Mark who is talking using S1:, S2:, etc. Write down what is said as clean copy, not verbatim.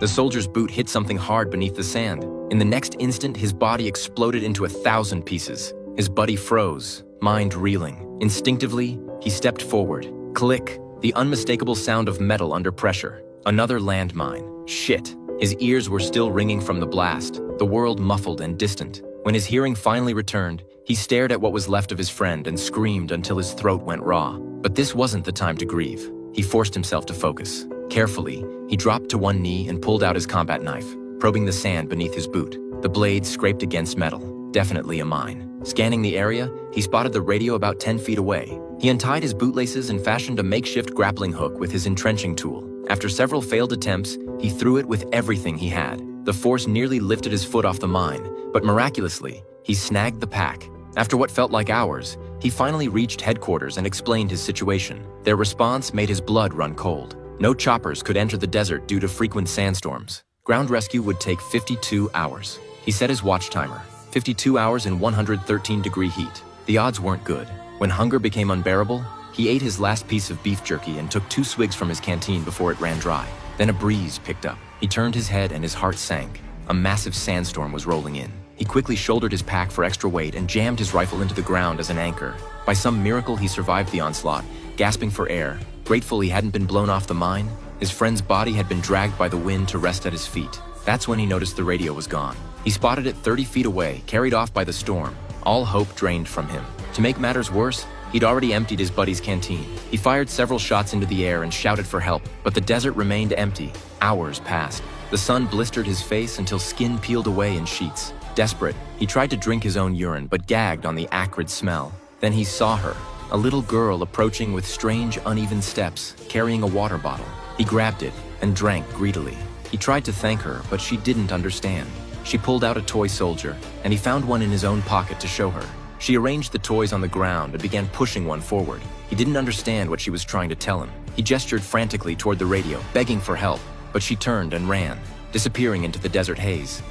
S1: The soldier's boot hit something hard beneath the sand. In the next instant, his body exploded into 1,000 pieces. His buddy froze, mind reeling. Instinctively, he stepped forward. Click, the unmistakable sound of metal under pressure. Another landmine. Shit. His ears were still ringing from the blast, the world muffled and distant. When his hearing finally returned, he stared at what was left of his friend and screamed until his throat went raw. But this wasn't the time to grieve. He forced himself to focus. Carefully, he dropped to one knee and pulled out his combat knife, probing the sand beneath his boot. The blade scraped against metal. Definitely a mine. Scanning the area, he spotted the radio about 10 feet away. He untied his bootlaces and fashioned a makeshift grappling hook with his entrenching tool. After several failed attempts, he threw it with everything he had. The force nearly lifted his foot off the mine, but miraculously, he snagged the pack. After what felt like hours, he finally reached headquarters and explained his situation. Their response made his blood run cold. No choppers could enter the desert due to frequent sandstorms. Ground rescue would take 52 hours. He set his watch timer, 52 hours in 113-degree heat. The odds weren't good. When hunger became unbearable, he ate his last piece of beef jerky and took 2 swigs from his canteen before it ran dry. Then a breeze picked up. He turned his head and his heart sank. A massive sandstorm was rolling in. He quickly shouldered his pack for extra weight and jammed his rifle into the ground as an anchor. By some miracle, he survived the onslaught, gasping for air. Grateful he hadn't been blown off the mine, his friend's body had been dragged by the wind to rest at his feet. That's when he noticed the radio was gone. He spotted it 30 feet away, carried off by the storm. All hope drained from him. To make matters worse, he'd already emptied his buddy's canteen. He fired several shots into the air and shouted for help, but the desert remained empty. Hours passed. The sun blistered his face until skin peeled away in sheets. Desperate, he tried to drink his own urine, but gagged on the acrid smell. Then he saw her, a little girl approaching with strange, uneven steps, carrying a water bottle. He grabbed it and drank greedily. He tried to thank her, but she didn't understand. She pulled out a toy soldier, and he found one in his own pocket to show her. She arranged the toys on the ground and began pushing one forward. He didn't understand what she was trying to tell him. He gestured frantically toward the radio, begging for help, but she turned and ran, disappearing into the desert haze.